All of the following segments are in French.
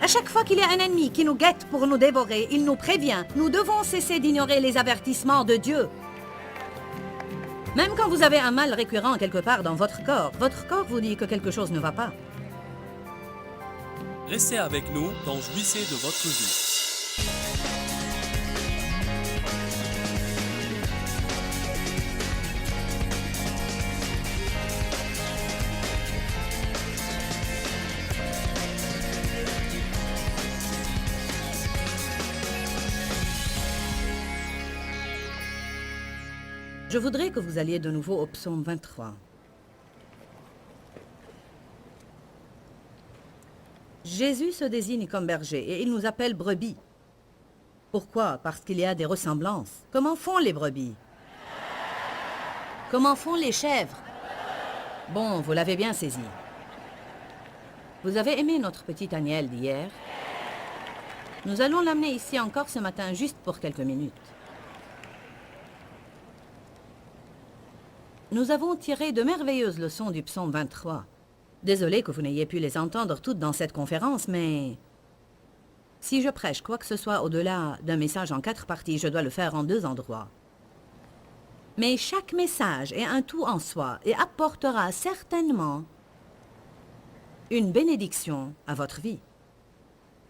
chaque fois qu'il y a un ennemi qui nous guette pour nous dévorer, il nous prévient. Nous devons cesser d'ignorer les avertissements de Dieu. Même quand vous avez un mal récurrent quelque part dans votre corps vous dit que quelque chose ne va pas. Restez avec nous dans Jouissez de votre vie. Je voudrais que vous alliez de nouveau au psaume 23. Jésus se désigne comme berger et il nous appelle brebis. Pourquoi? Parce qu'il y a des ressemblances. Comment font les brebis? Comment font les chèvres? Bon, vous l'avez bien saisi. Vous avez aimé notre petit Aniel d'hier? Nous allons l'amener ici encore ce matin, juste pour quelques minutes. Nous avons tiré de merveilleuses leçons du psaume 23. Désolé que vous n'ayez pu les entendre toutes dans cette conférence, mais si je prêche quoi que ce soit au-delà d'un message en 4 parties, je dois le faire en 2 endroits. Mais chaque message est un tout en soi et apportera certainement une bénédiction à votre vie.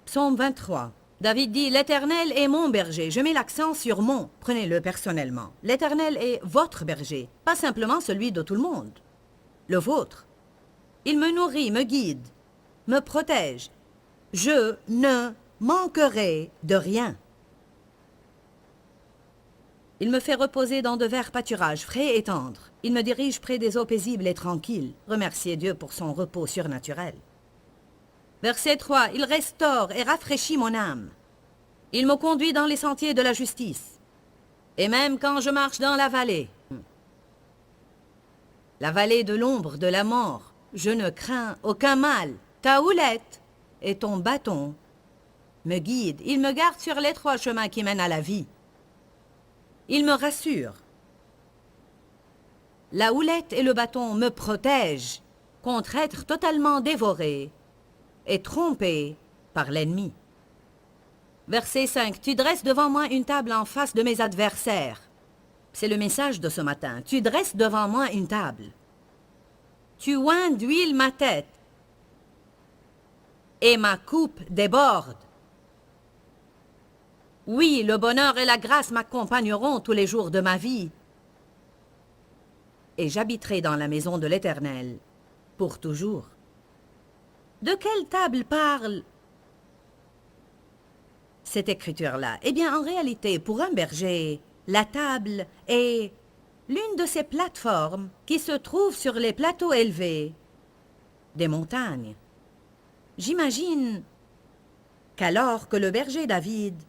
Psaume 23. David dit « L'Éternel est mon berger ». Je mets l'accent sur « mon ». Prenez-le personnellement. L'Éternel est votre berger, pas simplement celui de tout le monde. Le vôtre. Il me nourrit, me guide, me protège. Je ne manquerai de rien. Il me fait reposer dans de verts pâturages frais et tendres. Il me dirige près des eaux paisibles et tranquilles. Remerciez Dieu pour son repos surnaturel. Verset 3. Il restaure et rafraîchit mon âme. Il me conduit dans les sentiers de la justice. Et même quand je marche dans la vallée de l'ombre de la mort, je ne crains aucun mal. Ta houlette et ton bâton me guident. Il me garde sur l'étroit chemin qui mène à la vie. Il me rassure. La houlette et le bâton me protègent contre être totalement dévoré et trompé par l'ennemi. Verset 5. Tu dresses devant moi une table en face de mes adversaires. C'est le message de ce matin. Tu dresses devant moi une table. Tu oins d'huile ma tête et ma coupe déborde. Oui, le bonheur et la grâce m'accompagneront tous les jours de ma vie. Et j'habiterai dans la maison de l'Éternel pour toujours. De quelle table parle cette écriture-là? Eh bien, en réalité, pour un berger, la table est l'une de ces plateformes qui se trouvent sur les plateaux élevés des montagnes. J'imagine qu'alors que le berger David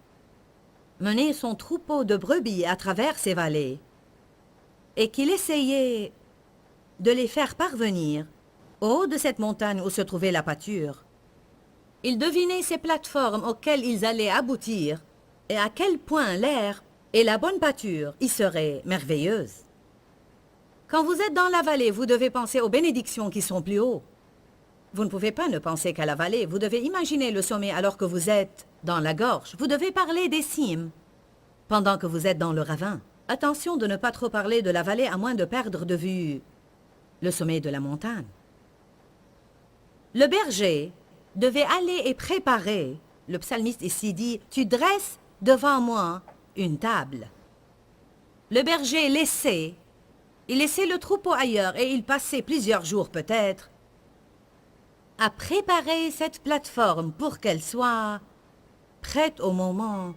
menait son troupeau de brebis à travers ces vallées et qu'il essayait de les faire parvenir au haut de cette montagne où se trouvait la pâture, il devinait ces plateformes auxquelles ils allaient aboutir et à quel point l'air et la bonne pâture y seraient merveilleuses. Quand vous êtes dans la vallée, vous devez penser aux bénédictions qui sont plus haut. Vous ne pouvez pas ne penser qu'à la vallée. Vous devez imaginer le sommet alors que vous êtes dans la gorge. Vous devez parler des cimes pendant que vous êtes dans le ravin. Attention de ne pas trop parler de la vallée à moins de perdre de vue le sommet de la montagne. Le berger devait aller et préparer. Le psalmiste ici dit « Tu dresses devant moi une table ». Le berger laissait, il laissait le troupeau ailleurs et il passait plusieurs jours peut-être à préparer cette plateforme pour qu'elle soit prête au moment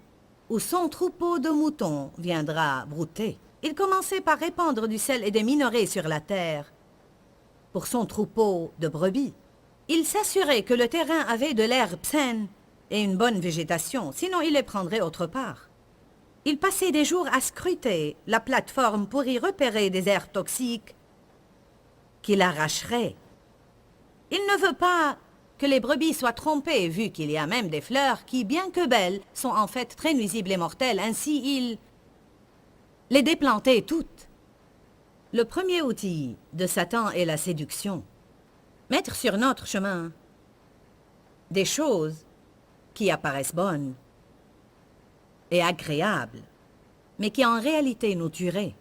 où son troupeau de moutons viendra brouter. Il commençait par répandre du sel et des minerais sur la terre pour son troupeau de brebis. Il s'assurait que le terrain avait de l'herbe saine et une bonne végétation, sinon il les prendrait autre part. Il passait des jours à scruter la plateforme pour y repérer des herbes toxiques qu'il arracherait. Il ne veut pas que les brebis soient trompées, vu qu'il y a même des fleurs qui, bien que belles, sont en fait très nuisibles et mortelles. Ainsi, il les déplantait toutes. Le premier outil de Satan est la séduction. Mettre sur notre chemin des choses qui apparaissent bonnes et agréables, mais qui en réalité nous tueraient.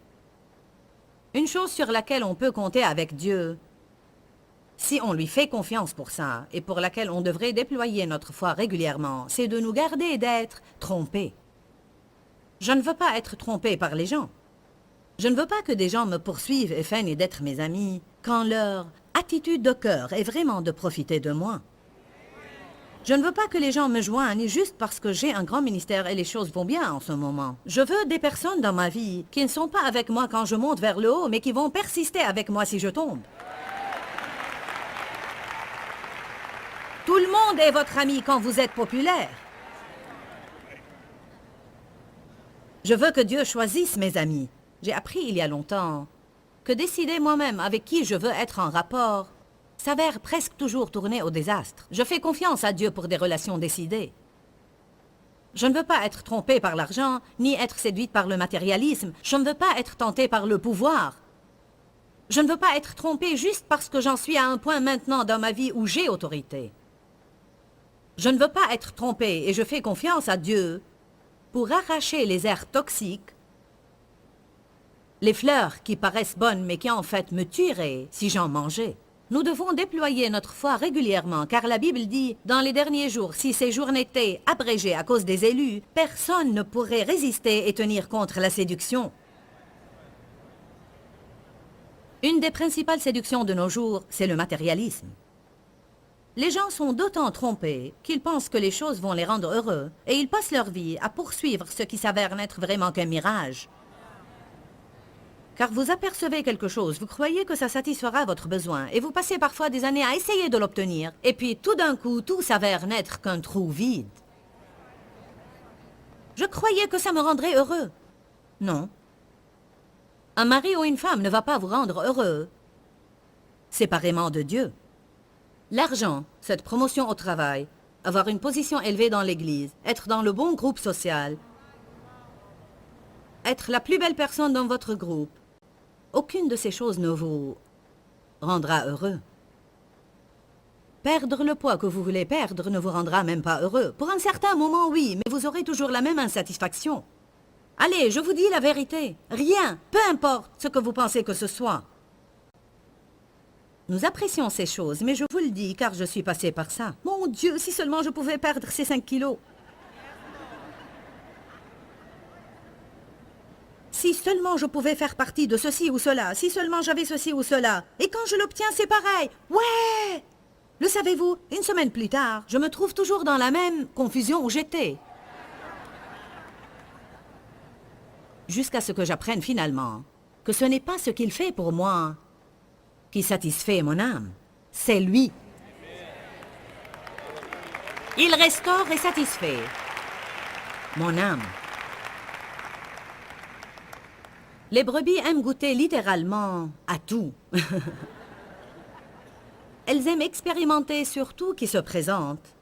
Une chose sur laquelle on peut compter avec Dieu, si on lui fait confiance pour ça, et pour laquelle on devrait déployer notre foi régulièrement, c'est de nous garder d'être trompés. Je ne veux pas être trompé par les gens. Je ne veux pas que des gens me poursuivent et feignent d'être mes amis, quand leur attitude de cœur est vraiment de profiter de moi. Je ne veux pas que les gens me joignent juste parce que j'ai un grand ministère et les choses vont bien en ce moment. Je veux des personnes dans ma vie qui ne sont pas avec moi quand je monte vers le haut, mais qui vont persister avec moi si je tombe. Tout le monde est votre ami quand vous êtes populaire. Je veux que Dieu choisisse mes amis. J'ai appris il y a longtemps que décider moi-même avec qui je veux être en rapport s'avère presque toujours tourner au désastre. Je fais confiance à Dieu pour des relations décidées. Je ne veux pas être trompée par l'argent, ni être séduite par le matérialisme. Je ne veux pas être tentée par le pouvoir. Je ne veux pas être trompée juste parce que j'en suis à un point maintenant dans ma vie où j'ai autorité. Je ne veux pas être trompée et je fais confiance à Dieu pour arracher les herbes toxiques, les fleurs qui paraissent bonnes mais qui en fait me tueraient si j'en mangeais. Nous devons déployer notre foi régulièrement, car la Bible dit, dans les derniers jours, si ces jours n'étaient abrégés à cause des élus, personne ne pourrait résister et tenir contre la séduction. Une des principales séductions de nos jours, c'est le matérialisme. Les gens sont d'autant trompés qu'ils pensent que les choses vont les rendre heureux, et ils passent leur vie à poursuivre ce qui s'avère n'être vraiment qu'un mirage. Car vous apercevez quelque chose, vous croyez que ça satisfera votre besoin, et vous passez parfois des années à essayer de l'obtenir, et puis tout d'un coup, tout s'avère n'être qu'un trou vide. Je croyais que ça me rendrait heureux. Non. Un mari ou une femme ne va pas vous rendre heureux, séparément de Dieu. L'argent, cette promotion au travail, avoir une position élevée dans l'église, être dans le bon groupe social, être la plus belle personne dans votre groupe, aucune de ces choses ne vous rendra heureux. Perdre le poids que vous voulez perdre ne vous rendra même pas heureux. Pour un certain moment, oui, mais vous aurez toujours la même insatisfaction. Allez, je vous dis la vérité. Rien, peu importe ce que vous pensez que ce soit. Nous apprécions ces choses, mais je vous le dis car je suis passée par ça. Mon Dieu, si seulement je pouvais perdre ces 5 kilos. Si seulement je pouvais faire partie de ceci ou cela, si seulement j'avais ceci ou cela. Et quand je l'obtiens, c'est pareil. Ouais! Le savez-vous, une semaine plus tard, je me trouve toujours dans la même confusion où j'étais. Jusqu'à ce que j'apprenne finalement que ce n'est pas ce qu'il fait pour moi qui satisfait mon âme, c'est lui. Il restaure et satisfait mon âme. Les brebis aiment goûter littéralement à tout. Elles aiment expérimenter sur tout qui se présente.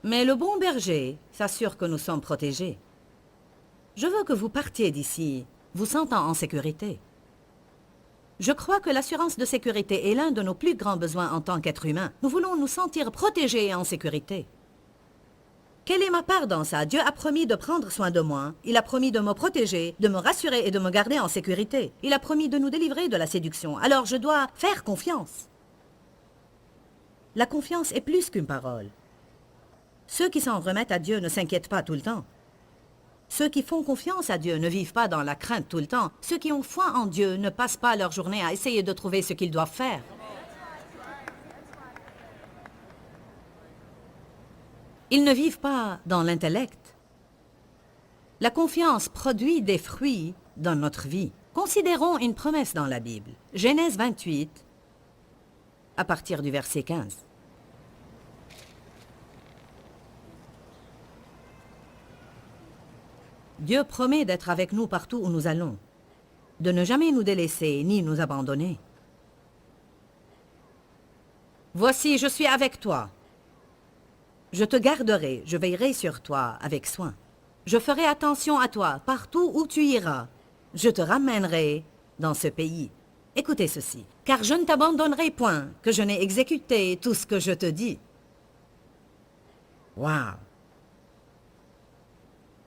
Mais le bon berger s'assure que nous sommes protégés. Je veux que vous partiez d'ici, vous sentant en sécurité. Je crois que l'assurance de sécurité est l'un de nos plus grands besoins en tant qu'être humain. Nous voulons nous sentir protégés et en sécurité. Quelle est ma part dans ça? Dieu a promis de prendre soin de moi. Il a promis de me protéger, de me rassurer et de me garder en sécurité. Il a promis de nous délivrer de la séduction. Alors je dois faire confiance. La confiance est plus qu'une parole. Ceux qui s'en remettent à Dieu ne s'inquiètent pas tout le temps. Ceux qui font confiance à Dieu ne vivent pas dans la crainte tout le temps. Ceux qui ont foi en Dieu ne passent pas leur journée à essayer de trouver ce qu'ils doivent faire. Ils ne vivent pas dans l'intellect. La confiance produit des fruits dans notre vie. Considérons une promesse dans la Bible. Genèse 28, à partir du verset 15. Dieu promet d'être avec nous partout où nous allons, de ne jamais nous délaisser ni nous abandonner. Voici, je suis avec toi. Je te garderai, je veillerai sur toi avec soin. Je ferai attention à toi partout où tu iras. Je te ramènerai dans ce pays. Écoutez ceci, car je ne t'abandonnerai point, que je n'ai exécuté tout ce que je te dis. Wow!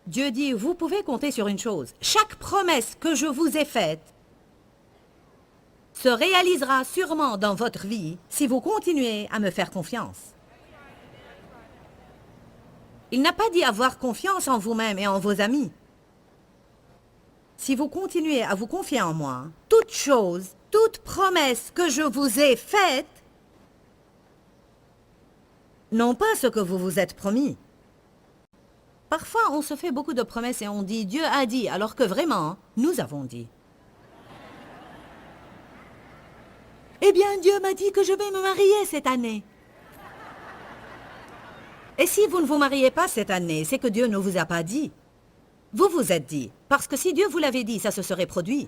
Dieu dit, vous pouvez compter sur une chose. Chaque promesse que je vous ai faite se réalisera sûrement dans votre vie si vous continuez à me faire confiance. Il n'a pas dit avoir confiance en vous-même et en vos amis. Si vous continuez à vous confier en moi, toute chose, toute promesse que je vous ai faite, non pas ce que vous vous êtes promis. Parfois, on se fait beaucoup de promesses et on dit « Dieu a dit », alors que vraiment, nous avons dit. Eh bien, Dieu m'a dit que je vais me marier cette année. Et si vous ne vous mariez pas cette année, c'est que Dieu ne vous a pas dit. Vous vous êtes dit, parce que si Dieu vous l'avait dit, ça se serait produit.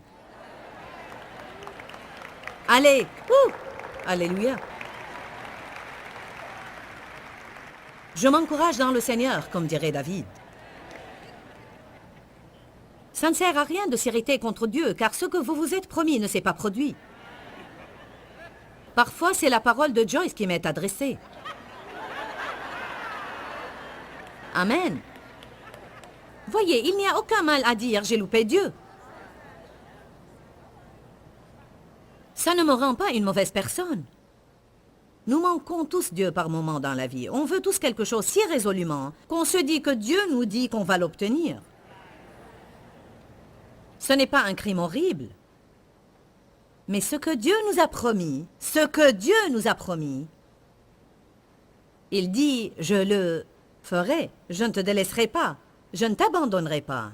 Allez, alléluia. Je m'encourage dans le Seigneur, comme dirait David. Ça ne sert à rien de s'irriter contre Dieu, car ce que vous vous êtes promis ne s'est pas produit. Parfois, c'est la parole de Joyce qui m'est adressée. Amen. Voyez, il n'y a aucun mal à dire « j'ai loupé Dieu ». Ça ne me rend pas une mauvaise personne. Nous manquons tous Dieu par moments dans la vie. On veut tous quelque chose si résolument qu'on se dit que Dieu nous dit qu'on va l'obtenir. Ce n'est pas un crime horrible. Mais ce que Dieu nous a promis, il dit « je le ferai, je ne te délaisserai pas, je ne t'abandonnerai pas,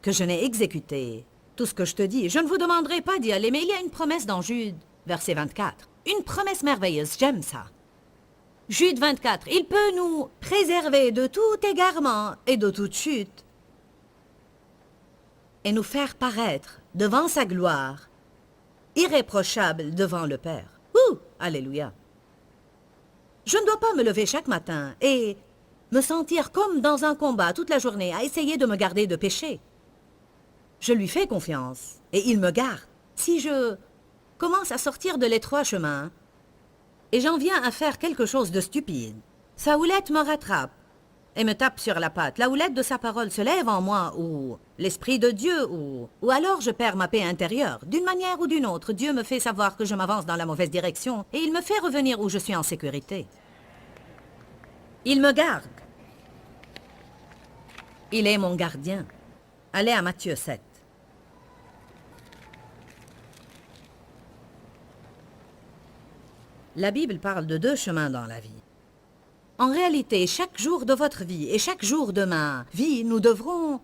que je n'ai exécuté tout ce que je te dis. Je ne vous demanderai pas d'y aller, mais il y a une promesse dans Jude, verset 24. Une promesse merveilleuse, j'aime ça. Jude 24, il peut nous préserver de tout égarement et de toute chute et nous faire paraître devant sa gloire, irréprochable devant le Père. Alléluia. Je ne dois pas me lever chaque matin et me sentir comme dans un combat toute la journée à essayer de me garder de péché. Je lui fais confiance et il me garde. Si je commence à sortir de l'étroit chemin et j'en viens à faire quelque chose de stupide, sa houlette me rattrape et me tape sur la patte. La houlette de sa parole se lève en moi ou l'Esprit de Dieu ou alors je perds ma paix intérieure. D'une manière ou d'une autre, Dieu me fait savoir que je m'avance dans la mauvaise direction et il me fait revenir où je suis en sécurité. Il me garde. Il est mon gardien. Allez à Matthieu 7. La Bible parle de deux chemins dans la vie. En réalité, chaque jour de votre vie et chaque jour de ma vie, nous devrons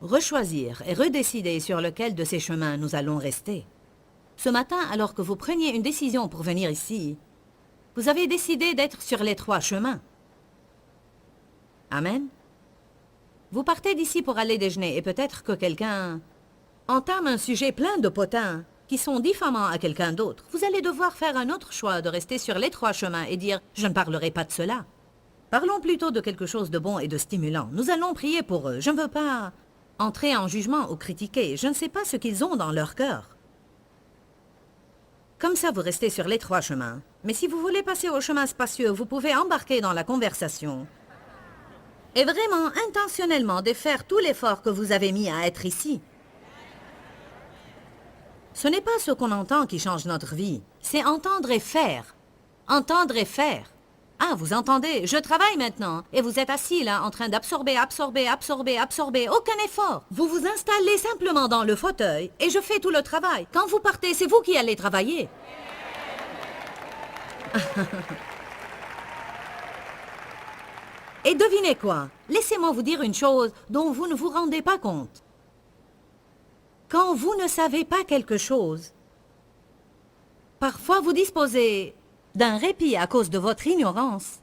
rechoisir et redécider sur lequel de ces chemins nous allons rester. Ce matin, alors que vous preniez une décision pour venir ici, vous avez décidé d'être sur les trois chemins. Amen. Vous partez d'ici pour aller déjeuner et peut-être que quelqu'un entame un sujet plein de potins qui sont diffamants à quelqu'un d'autre. Vous allez devoir faire un autre choix de rester sur les trois chemins et dire « je ne parlerai pas de cela ». Parlons plutôt de quelque chose de bon et de stimulant. Nous allons prier pour eux. Je ne veux pas entrer en jugement ou critiquer. Je ne sais pas ce qu'ils ont dans leur cœur. Comme ça, vous restez sur les trois chemins. Mais si vous voulez passer au chemin spacieux, vous pouvez embarquer dans la conversation et vraiment intentionnellement défaire tout l'effort que vous avez mis à être ici. Ce n'est pas ce qu'on entend qui change notre vie, c'est entendre et faire. Entendre et faire. Ah, vous entendez, je travaille maintenant, et vous êtes assis là en train d'absorber, aucun effort. Vous vous installez simplement dans le fauteuil, et je fais tout le travail. Quand vous partez, c'est vous qui allez travailler. Et devinez quoi? Laissez-moi vous dire une chose dont vous ne vous rendez pas compte. Quand vous ne savez pas quelque chose, parfois vous disposez d'un répit à cause de votre ignorance.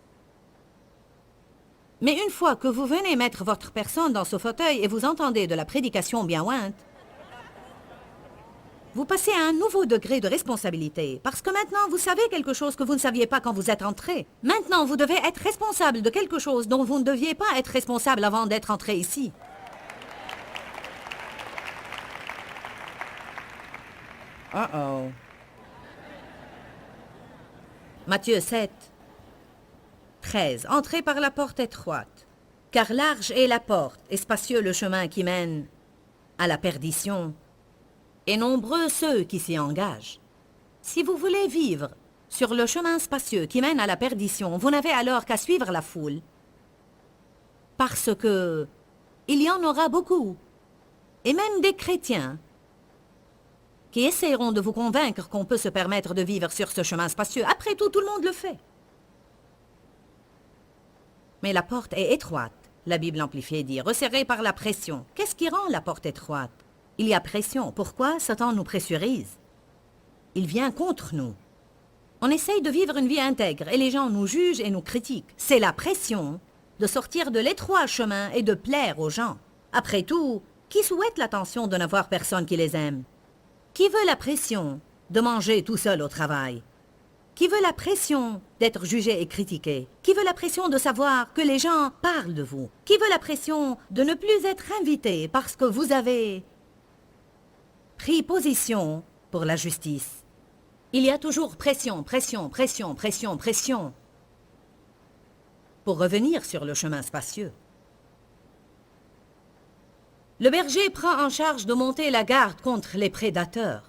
Mais une fois que vous venez mettre votre personne dans ce fauteuil et vous entendez de la prédication bien ointe, vous passez à un nouveau degré de responsabilité, parce que maintenant vous savez quelque chose que vous ne saviez pas quand vous êtes entré. Maintenant, vous devez être responsable de quelque chose dont vous ne deviez pas être responsable avant d'être entré ici. Matthieu 7, 13. Entrez par la porte étroite. Car large est la porte et spacieux le chemin qui mène à la perdition, et nombreux ceux qui s'y engagent. Si vous voulez vivre sur le chemin spacieux qui mène à la perdition, vous n'avez alors qu'à suivre la foule, parce que il y en aura beaucoup, et même des chrétiens, qui essaieront de vous convaincre qu'on peut se permettre de vivre sur ce chemin spacieux. Après tout, tout le monde le fait. Mais la porte est étroite. La Bible amplifiée dit, resserrée par la pression. Qu'est-ce qui rend la porte étroite? Il y a pression. Pourquoi Satan nous pressurise? Il vient contre nous. On essaye de vivre une vie intègre et les gens nous jugent et nous critiquent. C'est la pression de sortir de l'étroit chemin et de plaire aux gens. Après tout, qui souhaite l'attention de n'avoir personne qui les aime? Qui veut la pression de manger tout seul au travail? Qui veut la pression d'être jugé et critiqué? Qui veut la pression de savoir que les gens parlent de vous? Qui veut la pression de ne plus être invité parce que vous avez pris position pour la justice? Il y a toujours pression, pression, pression, pression, pression pour revenir sur le chemin spacieux. Le berger prend en charge de monter la garde contre les prédateurs,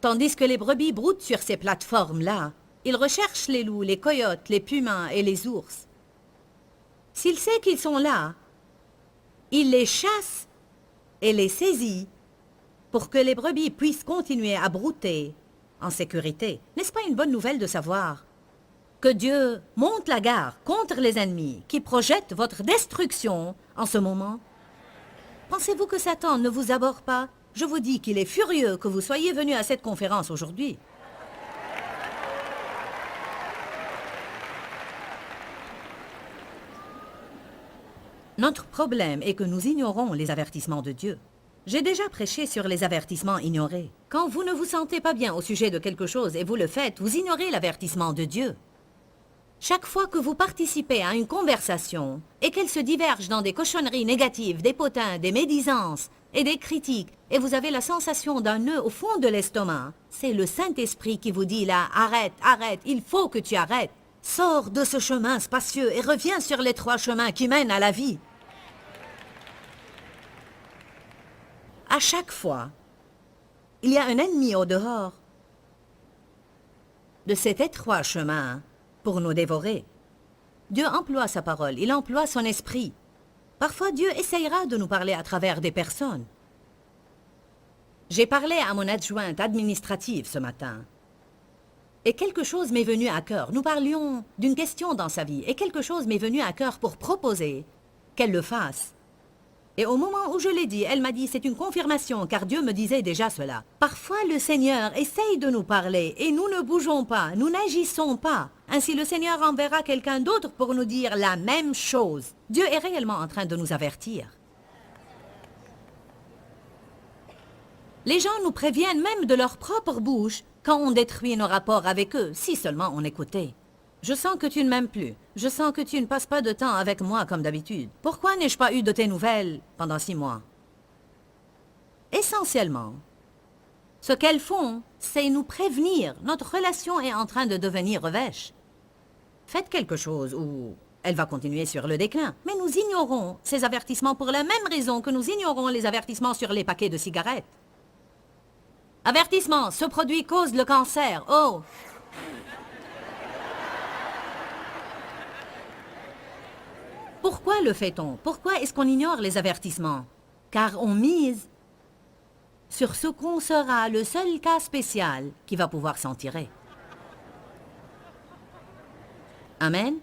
tandis que les brebis broutent sur ces plateformes-là. Ils recherchent les loups, les coyotes, les pumas et les ours. S'il sait qu'ils sont là, il les chasse et les saisit pour que les brebis puissent continuer à brouter en sécurité. N'est-ce pas une bonne nouvelle de savoir que Dieu monte la garde contre les ennemis qui projettent votre destruction en ce moment? Pensez-vous que Satan ne vous abhorre pas? Je vous dis qu'il est furieux que vous soyez venu à cette conférence aujourd'hui. Notre problème est que nous ignorons les avertissements de Dieu. J'ai déjà prêché sur les avertissements ignorés. Quand vous ne vous sentez pas bien au sujet de quelque chose et vous le faites, vous ignorez l'avertissement de Dieu. Chaque fois que vous participez à une conversation et qu'elle se diverge dans des cochonneries négatives, des potins, des médisances et des critiques, et vous avez la sensation d'un nœud au fond de l'estomac, c'est le Saint-Esprit qui vous dit là, arrête, arrête, il faut que tu arrêtes. Sors de ce chemin spacieux et reviens sur l'étroit chemin qui mène à la vie. À chaque fois, il y a un ennemi au dehors de cet étroit chemin pour nous dévorer. Dieu emploie sa parole, il emploie son esprit. Parfois, Dieu essayera de nous parler à travers des personnes. J'ai parlé à mon adjointe administrative ce matin. Et quelque chose m'est venu à cœur. Nous parlions d'une question dans sa vie. Et quelque chose m'est venu à cœur pour proposer qu'elle le fasse. Et au moment où je l'ai dit, elle m'a dit, c'est une confirmation, car Dieu me disait déjà cela. Parfois, le Seigneur essaye de nous parler et nous ne bougeons pas, nous n'agissons pas. Ainsi, le Seigneur enverra quelqu'un d'autre pour nous dire la même chose. Dieu est réellement en train de nous avertir. Les gens nous préviennent même de leur propre bouche quand on détruit nos rapports avec eux, si seulement on écoutait. Je sens que tu ne m'aimes plus. Je sens que tu ne passes pas de temps avec moi comme d'habitude. Pourquoi n'ai-je pas eu de tes nouvelles pendant 6 mois? Essentiellement, ce qu'elles font, c'est nous prévenir. Notre relation est en train de devenir revêche. Faites quelque chose ou elle va continuer sur le déclin. Mais nous ignorons ces avertissements pour la même raison que nous ignorons les avertissements sur les paquets de cigarettes. Avertissement, ce produit cause le cancer. Oh! Pourquoi le fait-on? Pourquoi est-ce qu'on ignore les avertissements? Car on mise sur ce qu'on sera le seul cas spécial qui va pouvoir s'en tirer. Amen?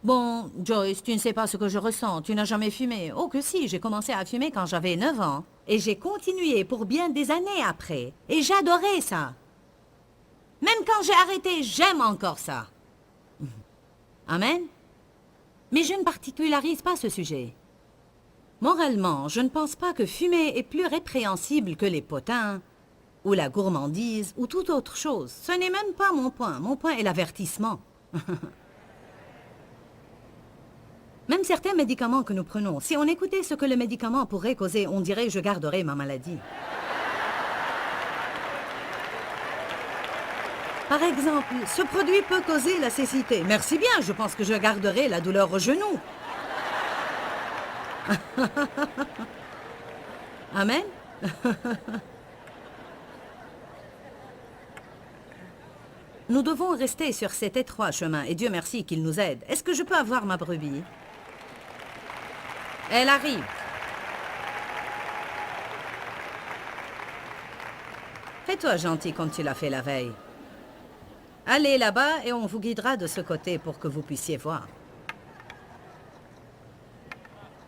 Bon, Joyce, tu ne sais pas ce que je ressens. Tu n'as jamais fumé. Oh que si, j'ai commencé à fumer quand j'avais 9 ans. Et j'ai continué pour bien des années après. Et j'adorais ça. Même quand j'ai arrêté, j'aime encore ça. Amen? Mais je ne particularise pas ce sujet. Moralement, je ne pense pas que fumer est plus répréhensible que les potins, ou la gourmandise, ou toute autre chose. Ce n'est même pas mon point. Mon point est l'avertissement. Même certains médicaments que nous prenons, si on écoutait ce que le médicament pourrait causer, on dirait « je garderai ma maladie ». Par exemple, ce produit peut causer la cécité. Merci bien, je pense que je garderai la douleur au genou. Amen. Nous devons rester sur cet étroit chemin et Dieu merci qu'il nous aide. Est-ce que je peux avoir ma brebis? Elle arrive. Fais-toi gentil comme tu l'as fait la veille. Allez là-bas et on vous guidera de ce côté pour que vous puissiez voir.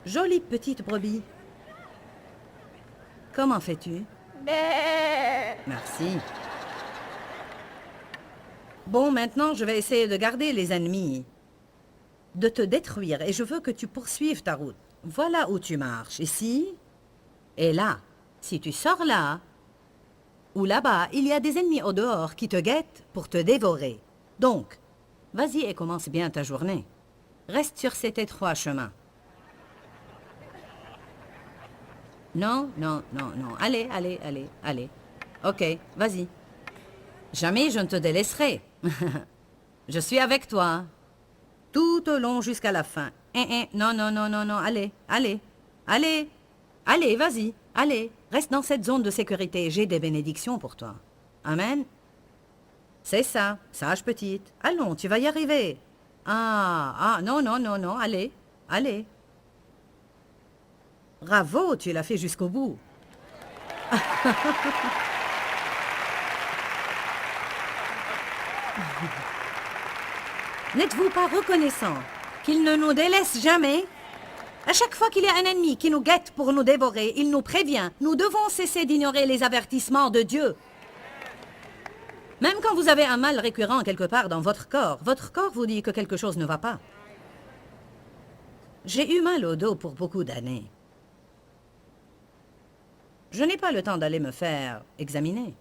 Jolie petite brebis. Comment fais-tu? Merci. Bon, maintenant, je vais essayer de garder les ennemis, de te détruire, et je veux que tu poursuives ta route. Voilà où tu marches, ici et là. Si tu sors là, ou là-bas, il y a des ennemis au dehors qui te guettent pour te dévorer. Donc, vas-y et commence bien ta journée. Reste sur cet étroit chemin. Non, non, non, non. Allez, allez, allez, allez. Ok, vas-y. Jamais je ne te délaisserai. Je suis avec toi. Tout au long jusqu'à la fin. Non, non, non, non, non. Allez, allez, allez. Allez, vas-y, allez. Reste dans cette zone de sécurité. J'ai des bénédictions pour toi. Amen. C'est ça, sage petite. Allons, tu vas y arriver. Non, non, non, non. Allez, allez. Bravo, tu l'as fait jusqu'au bout. N'êtes-vous pas reconnaissant qu'il ne nous délaisse jamais? À chaque fois qu'il y a un ennemi qui nous guette pour nous dévorer, il nous prévient. Nous devons cesser d'ignorer les avertissements de Dieu. Même quand vous avez un mal récurrent quelque part dans votre corps vous dit que quelque chose ne va pas. J'ai eu mal au dos pour beaucoup d'années. Je n'ai pas le temps d'aller me faire examiner.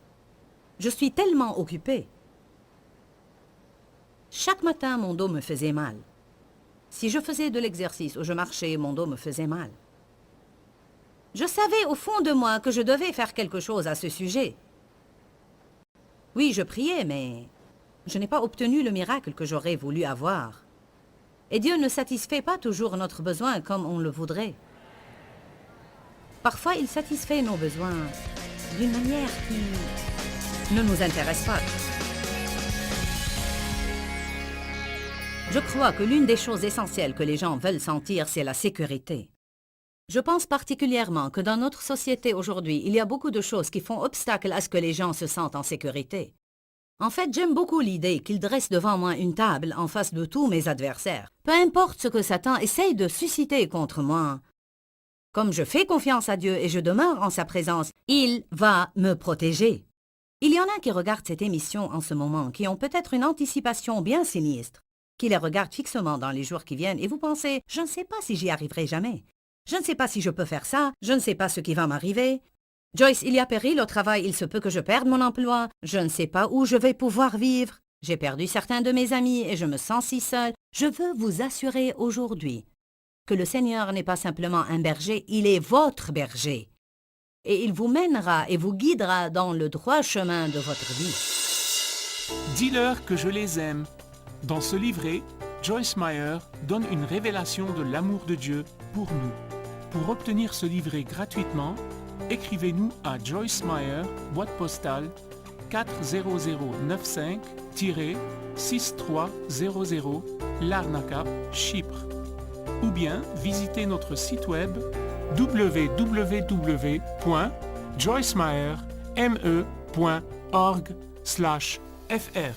Je suis tellement occupée. Chaque matin, mon dos me faisait mal. Si je faisais de l'exercice ou je marchais, mon dos me faisait mal. Je savais au fond de moi que je devais faire quelque chose à ce sujet. Oui, je priais, mais je n'ai pas obtenu le miracle que j'aurais voulu avoir. Et Dieu ne satisfait pas toujours notre besoin comme on le voudrait. Parfois, il satisfait nos besoins d'une manière qui ne nous intéresse pas. Je crois que l'une des choses essentielles que les gens veulent sentir, c'est la sécurité. Je pense particulièrement que dans notre société aujourd'hui, il y a beaucoup de choses qui font obstacle à ce que les gens se sentent en sécurité. En fait, j'aime beaucoup l'idée qu'ils dressent devant moi une table en face de tous mes adversaires. Peu importe ce que Satan essaye de susciter contre moi. Comme je fais confiance à Dieu et je demeure en sa présence, il va me protéger. Il y en a qui regardent cette émission en ce moment, qui ont peut-être une anticipation bien sinistre, qui les regardent fixement dans les jours qui viennent et vous pensez « Je ne sais pas si j'y arriverai jamais. Je ne sais pas si je peux faire ça. Je ne sais pas ce qui va m'arriver. Joyce, il y a péril au travail. Il se peut que je perde mon emploi. Je ne sais pas où je vais pouvoir vivre. J'ai perdu certains de mes amis et je me sens si seule. Je veux vous assurer aujourd'hui que le Seigneur n'est pas simplement un berger, il est votre berger. Et il vous mènera et vous guidera dans le droit chemin de votre vie. Dis-leur que je les aime. Dans ce livret, Joyce Meyer donne une révélation de l'amour de Dieu pour nous. Pour obtenir ce livret gratuitement, écrivez-nous à Joyce Meyer, boîte postale 40095-6300, Larnaca, Chypre. Ou bien visitez notre site web www.joycemeyer.org/fr.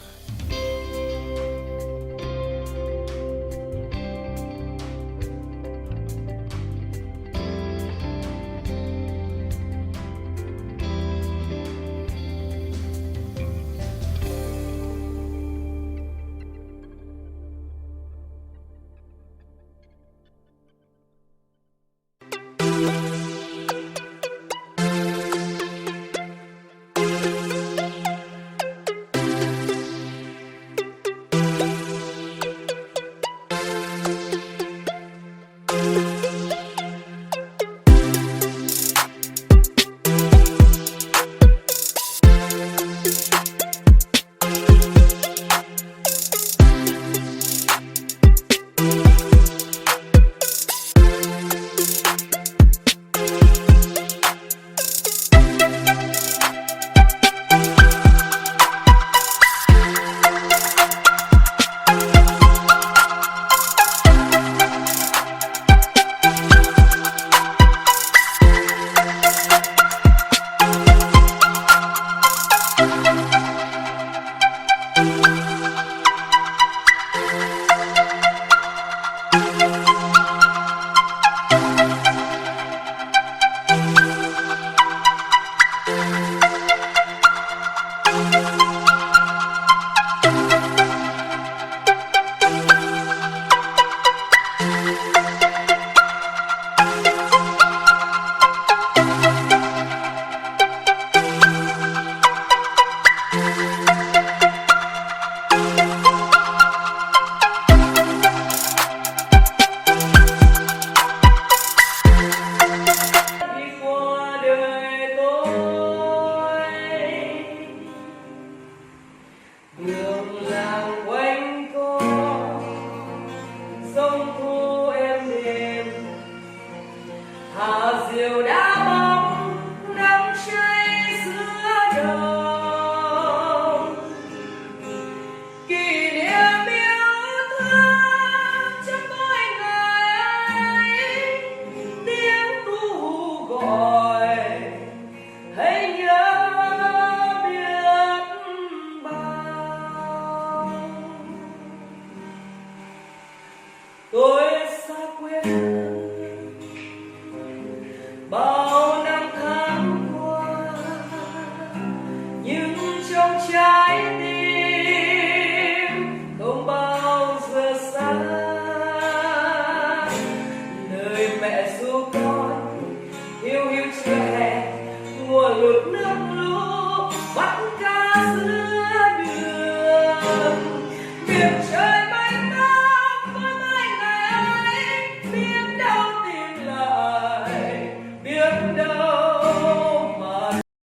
Lord, may